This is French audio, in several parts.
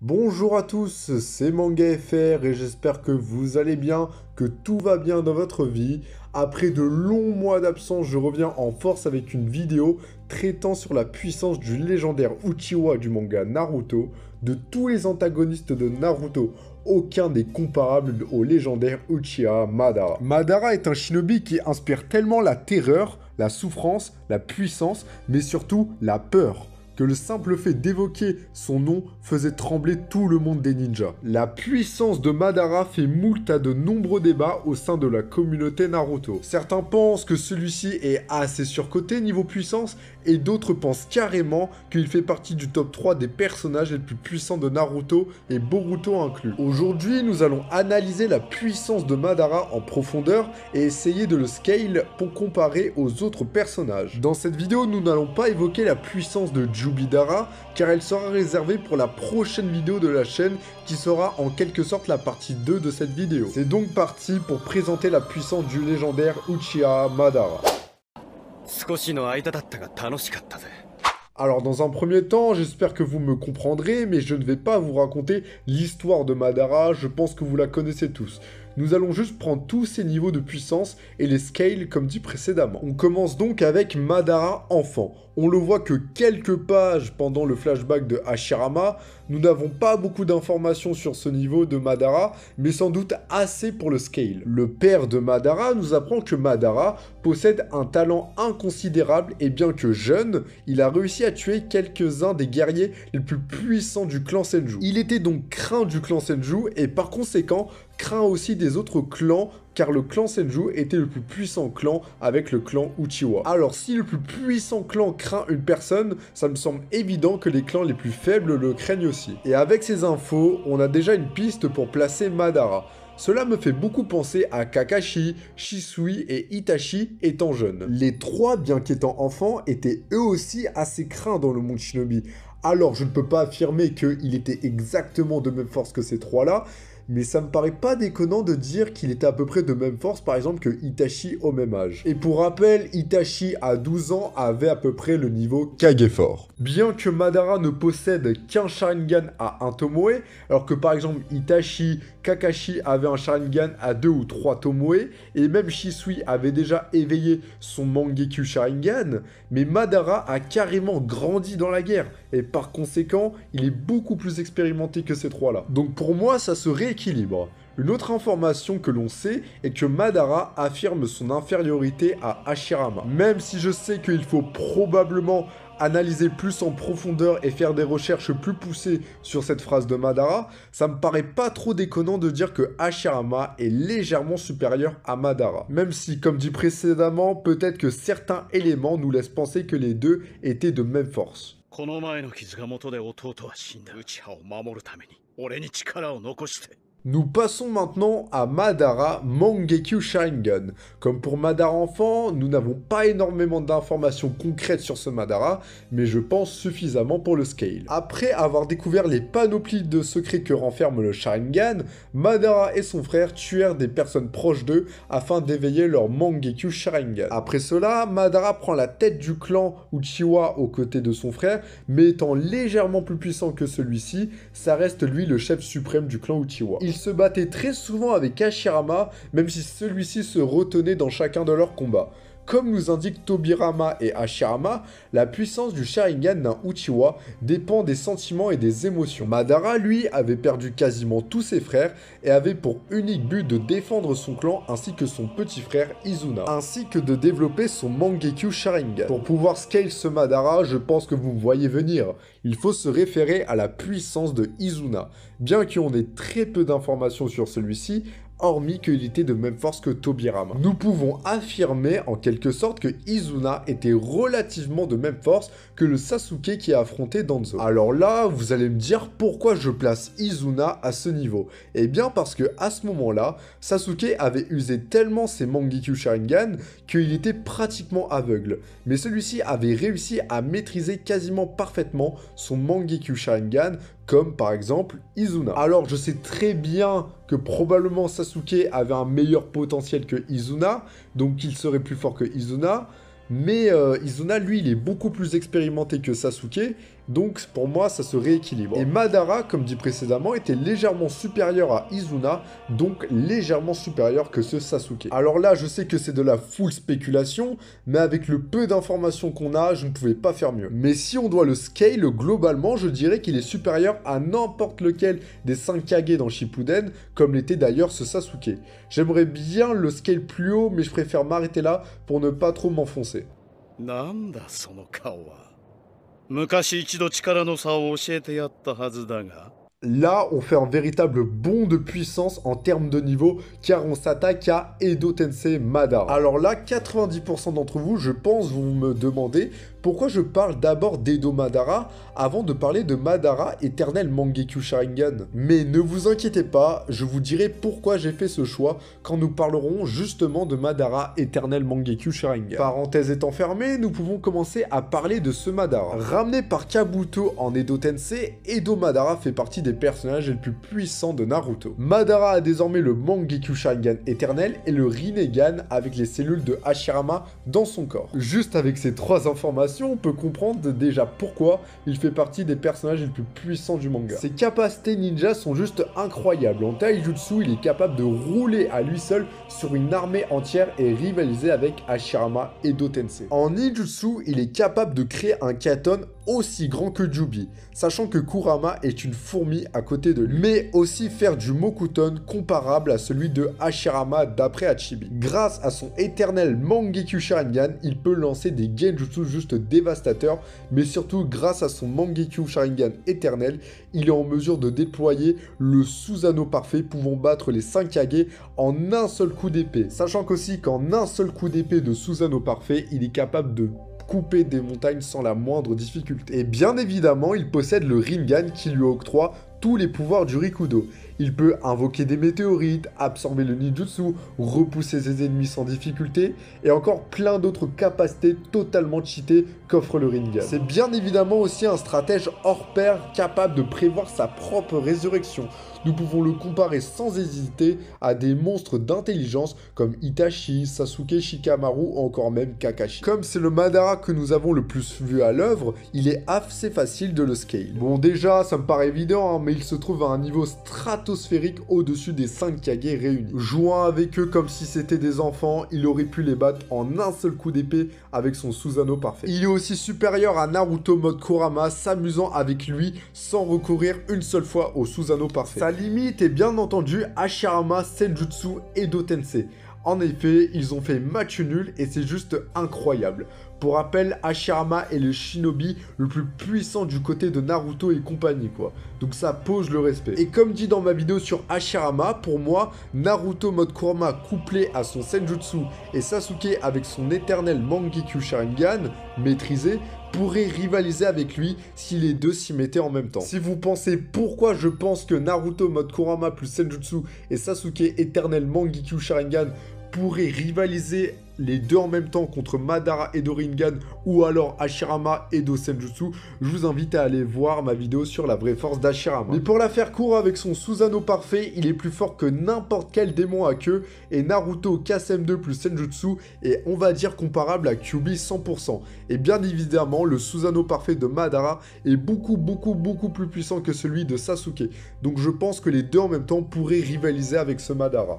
Bonjour à tous, c'est MangaFR et j'espère que vous allez bien, que tout va bien dans votre vie. Après de longs mois d'absence, je reviens en force avec une vidéo traitant sur la puissance du légendaire Uchiwa du manga Naruto. De tous les antagonistes de Naruto, aucun n'est comparable au légendaire Uchiha Madara. Madara est un shinobi qui inspire tellement la terreur, la souffrance, la puissance, mais surtout la peur, que le simple fait d'évoquer son nom faisait trembler tout le monde des ninjas. La puissance de Madara fait moult à de nombreux débats au sein de la communauté Naruto. Certains pensent que celui-ci est assez surcoté niveau puissance, et d'autres pensent carrément qu'il fait partie du top 3 des personnages les plus puissants de Naruto, et Boruto inclus. Aujourd'hui, nous allons analyser la puissance de Madara en profondeur, et essayer de le scale pour comparer aux autres personnages. Dans cette vidéo, nous n'allons pas évoquer la puissance de Jubidara, car elle sera réservée pour la prochaine vidéo de la chaîne, qui sera en quelque sorte la partie 2 de cette vidéo. C'est donc parti pour présenter la puissance du légendaire Uchiha Madara. Alors dans un premier temps, j'espère que vous me comprendrez, mais je ne vais pas vous raconter l'histoire de Madara, je pense que vous la connaissez tous. Nous allons juste prendre tous ces niveaux de puissance et les scale comme dit précédemment. On commence donc avec Madara enfant. On le voit que quelques pages pendant le flashback de Hashirama. Nous n'avons pas beaucoup d'informations sur ce niveau de Madara, mais sans doute assez pour le scale. Le père de Madara nous apprend que Madara possède un talent inconsidérable et bien que jeune, il a réussi à tuer quelques-uns des guerriers les plus puissants du clan Senju. Il était donc craint du clan Senju et par conséquent craint aussi des autres clans, car le clan Senju était le plus puissant clan avec le clan Uchiwa. Alors si le plus puissant clan craint une personne, ça me semble évident que les clans les plus faibles le craignent aussi. Et avec ces infos, on a déjà une piste pour placer Madara. Cela me fait beaucoup penser à Kakashi, Shisui et Itachi étant jeunes. Les trois, bien qu'étant enfants, étaient eux aussi assez craints dans le monde shinobi. Alors je ne peux pas affirmer qu'il était exactement de même force que ces trois-là, mais ça me paraît pas déconnant de dire qu'il était à peu près de même force, par exemple, que Itachi au même âge. Et pour rappel, Itachi, à 12 ans, avait à peu près le niveau Kagefort. Bien que Madara ne possède qu'un Sharingan à un Tomoe, alors que par exemple Itachi, Kakashi avait un Sharingan à 2 ou 3 Tomoe, et même Shisui avait déjà éveillé son Mangekyou Sharingan, mais Madara a carrément grandi dans la guerre, et par conséquent, il est beaucoup plus expérimenté que ces trois-là. Donc pour moi, ça se rééquilibre. Une autre information que l'on sait est que Madara affirme son infériorité à Hashirama. Même si je sais qu'il faut probablement analyser plus en profondeur et faire des recherches plus poussées sur cette phrase de Madara, ça me paraît pas trop déconnant de dire que Hashirama est légèrement supérieur à Madara. Même si, comme dit précédemment, peut-être que certains éléments nous laissent penser que les deux étaient de même force. Nous passons maintenant à Madara Mangekyou Sharingan. Comme pour Madara enfant, nous n'avons pas énormément d'informations concrètes sur ce Madara, mais je pense suffisamment pour le scale. Après avoir découvert les panoplies de secrets que renferme le Sharingan, Madara et son frère tuèrent des personnes proches d'eux afin d'éveiller leur Mangekyou Sharingan. Après cela, Madara prend la tête du clan Uchiwa aux côtés de son frère, mais étant légèrement plus puissant que celui-ci, ça reste lui le chef suprême du clan Uchiwa. Ils se battaient très souvent avec Hashirama, même si celui-ci se retenait dans chacun de leurs combats. Comme nous indiquent Tobirama et Hashirama, la puissance du Sharingan d'un Uchiwa dépend des sentiments et des émotions. Madara, lui, avait perdu quasiment tous ses frères et avait pour unique but de défendre son clan ainsi que son petit frère Izuna, ainsi que de développer son Mangekyou Sharingan. Pour pouvoir scale ce Madara, je pense que vous me voyez venir. Il faut se référer à la puissance de Izuna. Bien qu'on ait très peu d'informations sur celui-ci, hormis qu'il était de même force que Tobirama. Nous pouvons affirmer en quelque sorte que Izuna était relativement de même force que le Sasuke qui a affronté Danzo. Alors là, vous allez me dire pourquoi je place Izuna à ce niveau. Eh bien parce que à ce moment-là, Sasuke avait usé tellement ses Mangekyou Sharingan qu'il était pratiquement aveugle. Mais celui-ci avait réussi à maîtriser quasiment parfaitement son Mangekyou Sharingan, comme par exemple Izuna. Alors je sais très bien que probablement Sasuke avait un meilleur potentiel que Izuna, donc il serait plus fort que Izuna, mais Izuna, lui, il est beaucoup plus expérimenté que Sasuke, Donc pour moi ça se rééquilibre. Et Madara, comme dit précédemment, était légèrement supérieur à Izuna, donc légèrement supérieur que ce Sasuke. Alors là je sais que c'est de la full spéculation, mais avec le peu d'informations qu'on a, je ne pouvais pas faire mieux. Mais si on doit le scale, globalement je dirais qu'il est supérieur à n'importe lequel des 5 Kage dans Shippuden, comme l'était d'ailleurs ce Sasuke. J'aimerais bien le scale plus haut, mais je préfère m'arrêter là pour ne pas trop m'enfoncer. Là, on fait un véritable bond de puissance en termes de niveau, car on s'attaque à Edo Tensei Madara. Alors là, 90% d'entre vous, je pense, vont me demander pourquoi je parle d'abord d'Edo Madara avant de parler de Madara éternel Mangekyo Sharingan. Mais ne vous inquiétez pas, je vous dirai pourquoi j'ai fait ce choix quand nous parlerons justement de Madara éternel Mangekyo Sharingan. Parenthèse étant fermée, nous pouvons commencer à parler de ce Madara. Ramené par Kabuto en Edo Tensei, Edo Madara fait partie des personnages les plus puissants de Naruto. Madara a désormais le Mangekyo Sharingan éternel et le Rinnegan avec les cellules de Hashirama dans son corps. Juste avec ces 3 informations, on peut comprendre déjà pourquoi il fait partie des personnages les plus puissants du manga. Ses capacités ninja sont juste incroyables. En taijutsu, il est capable de rouler à lui seul sur une armée entière et rivaliser avec Hashirama Edo Tensei. En ninjutsu, il est capable de créer un katon aussi grand que Jubi, sachant que Kurama est une fourmi à côté de lui, mais aussi faire du Mokuton comparable à celui de Hashirama d'après Hachibi. Grâce à son éternel Mangekyo Sharingan, il peut lancer des genjutsu juste dévastateurs, mais surtout grâce à son Mangekyo Sharingan éternel, il est en mesure de déployer le Susanoo parfait pouvant battre les 5 Kage en un seul coup d'épée, sachant qu'aussi qu'en un seul coup d'épée de Susanoo parfait, il est capable de couper des montagnes sans la moindre difficulté. Et bien évidemment, il possède le Rinnegan qui lui octroie tous les pouvoirs du Rikudo. Il peut invoquer des météorites, absorber le ninjutsu, repousser ses ennemis sans difficulté, et encore plein d'autres capacités totalement cheatées qu'offre le Rinnegan. C'est bien évidemment aussi un stratège hors pair capable de prévoir sa propre résurrection. Nous pouvons le comparer sans hésiter à des monstres d'intelligence comme Itachi, Sasuke, Shikamaru ou encore même Kakashi. Comme c'est le Madara que nous avons le plus vu à l'œuvre, il est assez facile de le scale. Bon déjà, ça me paraît évident, hein, mais il se trouve à un niveau stratosphérique au-dessus des 5 Kage réunis. Jouant avec eux comme si c'était des enfants, il aurait pu les battre en un seul coup d'épée avec son Susanoo parfait. Il est aussi supérieur à Naruto mode Kurama, s'amusant avec lui sans recourir une seule fois au Susanoo parfait. Sa limite est bien entendu Hashirama, Senjutsu et Edo Tensei. En effet, ils ont fait match nul et c'est juste incroyable. Pour rappel, Hashirama est le shinobi le plus puissant du côté de Naruto et compagnie, quoi. Donc ça pose le respect. Et comme dit dans ma vidéo sur Hashirama, pour moi, Naruto mode Kurama couplé à son Senjutsu et Sasuke avec son éternel Mangekyo Sharingan maîtrisé, pourrait rivaliser avec lui si les deux s'y mettaient en même temps. Si vous pensez pourquoi je pense que Naruto mode Kurama plus Senjutsu et Sasuke éternel Mangekyo Sharingan pourraient rivaliser les deux en même temps contre Madara Edo Rinnegan ou alors Hashirama Edo Senjutsu, je vous invite à aller voir ma vidéo sur la vraie force d'Hashirama. Mais pour la faire court, avec son Susanoo parfait, il est plus fort que n'importe quel démon à queue et Naruto KSM2 plus Senjutsu est on va dire comparable à Kyuubi 100%. Et bien évidemment, le Susanoo parfait de Madara est beaucoup plus puissant que celui de Sasuke. Donc je pense que les deux en même temps pourraient rivaliser avec ce Madara.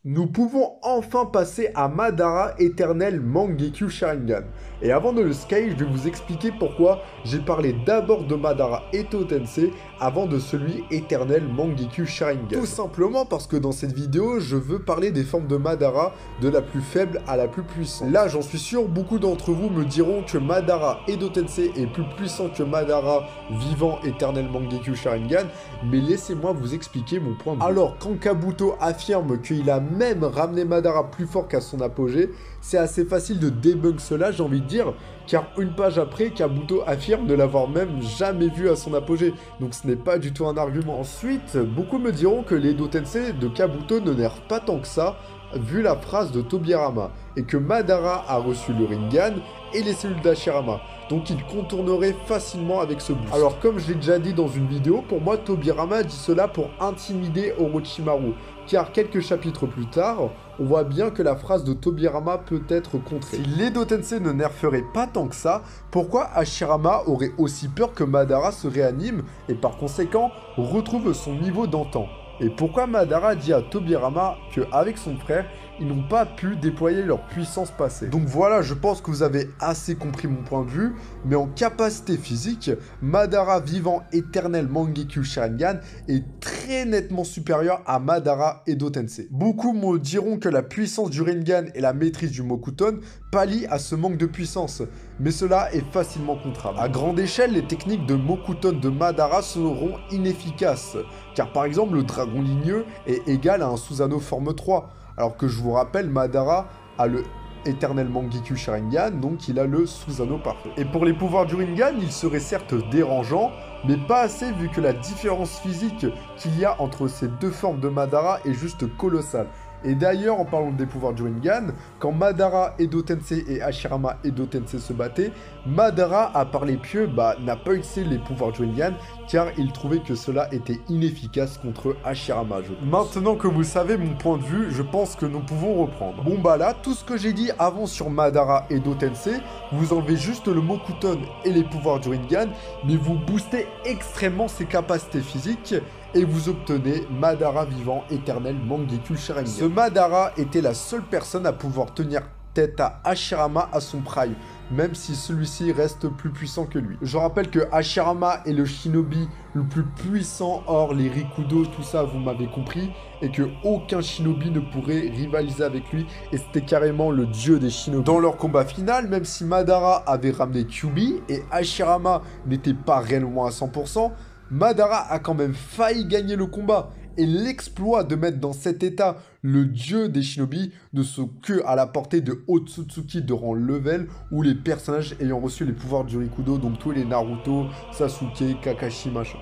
Nous pouvons enfin passer à Madara éternel Mangekyo Sharingan. Et avant de le scale, je vais vous expliquer pourquoi j'ai parlé d'abord de Madara Edo Tensei avant de celui éternel Mangekyo Sharingan. Tout simplement parce que dans cette vidéo, je veux parler des formes de Madara de la plus faible à la plus puissante. Là, j'en suis sûr, beaucoup d'entre vous me diront que Madara Edo Tensei est plus puissant que Madara vivant éternel Mangekyo Sharingan, mais laissez-moi vous expliquer mon point de vue. Alors, quand Kabuto affirme qu'il a même ramené Madara plus fort qu'à son apogée, c'est assez facile de debunk cela, j'ai envie de dire, car une page après, Kabuto affirme ne l'avoir même jamais vu à son apogée, donc ce n'est pas du tout un argument. Ensuite, beaucoup me diront que l'Edo Tensei de Kabuto ne nerve pas tant que ça, vu la phrase de Tobirama, et que Madara a reçu le Rinnegan et les cellules d'Hashirama, donc il contournerait facilement avec ce boost. Alors comme je l'ai déjà dit dans une vidéo, pour moi Tobirama dit cela pour intimider Orochimaru, car quelques chapitres plus tard, on voit bien que la phrase de Tobirama peut être contrée. Si l'Edo Tensei ne nerferait pas tant que ça, pourquoi Hashirama aurait aussi peur que Madara se réanime et par conséquent retrouve son niveau d'antan? Et pourquoi Madara dit à Tobirama qu'avec son frère, ils n'ont pas pu déployer leur puissance passée? Donc voilà, je pense que vous avez assez compris mon point de vue, mais en capacité physique, Madara vivant éternel Mangekyou Sharingan est très nettement supérieur à Madara Edo Tensei. Beaucoup me diront que la puissance du Rinnegan et la maîtrise du Mokuton pallient à ce manque de puissance, mais cela est facilement contrable. À grande échelle, les techniques de Mokuton de Madara seront inefficaces, car par exemple le dragon ligneux est égal à un Susanoo forme 3, alors que je vous rappelle, Madara a le éternel Mangekyou Sharingan, donc il a le Susanoo parfait. Et pour les pouvoirs du Rinnegan, il serait certes dérangeant, mais pas assez vu que la différence physique qu'il y a entre ces deux formes de Madara est juste colossale. Et d'ailleurs, en parlant des pouvoirs du Rinnegan, quand Madara Edo Tensei et Hashirama Edo Tensei se battaient, Madara, à part les pieux, n'a pas utilisé les pouvoirs du Rinnegan, car il trouvait que cela était inefficace contre Hashirama. Maintenant que vous savez mon point de vue, je pense que nous pouvons reprendre. Bon là, tout ce que j'ai dit avant sur Madara Edo Tensei, vous enlevez juste le Mokuton et les pouvoirs du Rinnegan, mais vous boostez extrêmement ses capacités physiques, et vous obtenez Madara vivant éternel Mangekyou Sharingan. Ce Madara était la seule personne à pouvoir tenir tête à Hashirama à son prime, même si celui-ci reste plus puissant que lui. Je rappelle que Hashirama est le shinobi le plus puissant hors les Rikudo, tout ça vous m'avez compris, et que aucun shinobi ne pourrait rivaliser avec lui, et c'était carrément le dieu des shinobi. Dans leur combat final, même si Madara avait ramené Kyuubi et Hashirama n'était pas réellement à 100%, Madara a quand même failli gagner le combat, et l'exploit de mettre dans cet état le dieu des shinobi ne sont que à la portée de Otsutsuki de rang level, ou les personnages ayant reçu les pouvoirs du Rikudo, donc tous les Naruto, Sasuke, Kakashi, machin.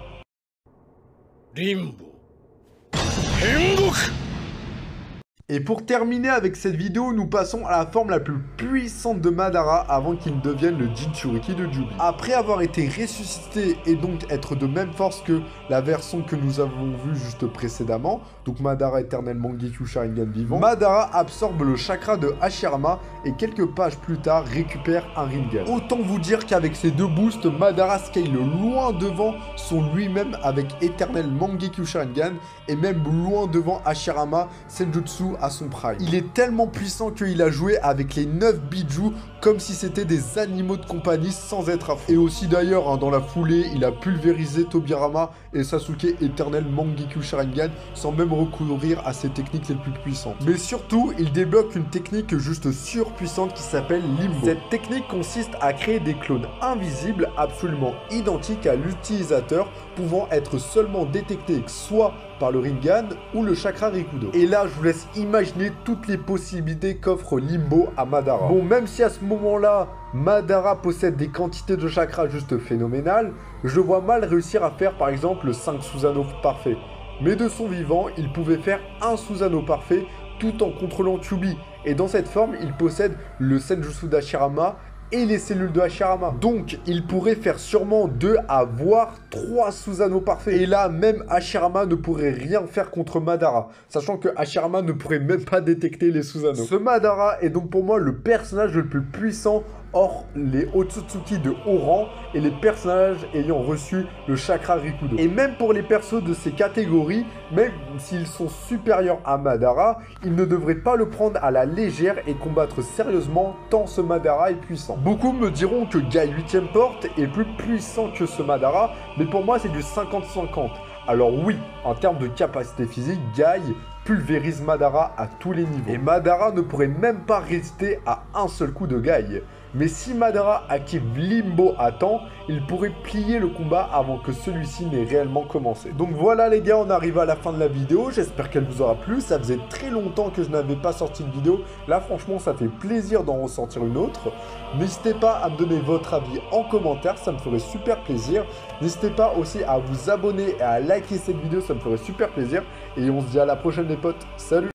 Rimbo. Hengoku. Et pour terminer avec cette vidéo, nous passons à la forme la plus puissante de Madara avant qu'il ne devienne le Jinchuriki de Kyuubi. Après avoir été ressuscité et donc être de même force que la version que nous avons vue juste précédemment, donc Madara éternel Mangekyou Sharingan vivant, Madara absorbe le chakra de Hashirama et quelques pages plus tard récupère un Rinnegan. Autant vous dire qu'avec ces deux boosts, Madara scale loin devant son lui-même avec éternel Mangekyou Sharingan et même loin devant Hashirama Senjutsu à son prime. Il est tellement puissant qu'il a joué avec les 9 Biju comme si c'était des animaux de compagnie sans être affreux. Et aussi d'ailleurs, dans la foulée, il a pulvérisé Tobirama et Sasuke éternel Mangekyou Sharingan sans même recourir à ses techniques les plus puissantes. Mais surtout, il débloque une technique juste surpuissante qui s'appelle Limbo. Cette technique consiste à créer des clones invisibles absolument identiques à l'utilisateur, pouvant être seulement détectés soit par le Rinnegan ou le chakra Rikudo. Et là, je vous laisse imaginer toutes les possibilités qu'offre Limbo à Madara. Bon, même si à ce moment-là, Madara possède des quantités de chakras juste phénoménales, je vois mal réussir à faire par exemple le 5 Susanoo parfait. Mais de son vivant, il pouvait faire un Susanoo parfait tout en contrôlant Kyuubi. Et dans cette forme, il possède le Senjutsu d'Hashirama et les cellules de Hashirama. Donc, il pourrait faire sûrement 2 à voire 3 Susanoo parfaits. Et là, même Hashirama ne pourrait rien faire contre Madara, sachant que Hashirama ne pourrait même pas détecter les Susanoo. Ce Madara est donc pour moi le personnage le plus puissant hors les Otsutsuki de haut rang et les personnages ayant reçu le chakra Rikudo. Et même pour les persos de ces catégories, même s'ils sont supérieurs à Madara, ils ne devraient pas le prendre à la légère et combattre sérieusement tant ce Madara est puissant. Beaucoup me diront que Guy 8ème porte est plus puissant que ce Madara, mais pour moi c'est du 50-50. Alors oui, en termes de capacité physique, Guy pulvérise Madara à tous les niveaux. Et Madara ne pourrait même pas résister à un seul coup de Guy. Mais si Madara active Limbo à temps, il pourrait plier le combat avant que celui-ci n'ait réellement commencé. Donc voilà les gars, on arrive à la fin de la vidéo, j'espère qu'elle vous aura plu. Ça faisait très longtemps que je n'avais pas sorti de vidéo, là franchement ça fait plaisir d'en ressortir une autre. N'hésitez pas à me donner votre avis en commentaire, ça me ferait super plaisir. N'hésitez pas aussi à vous abonner et à liker cette vidéo, ça me ferait super plaisir. Et on se dit à la prochaine les potes, salut!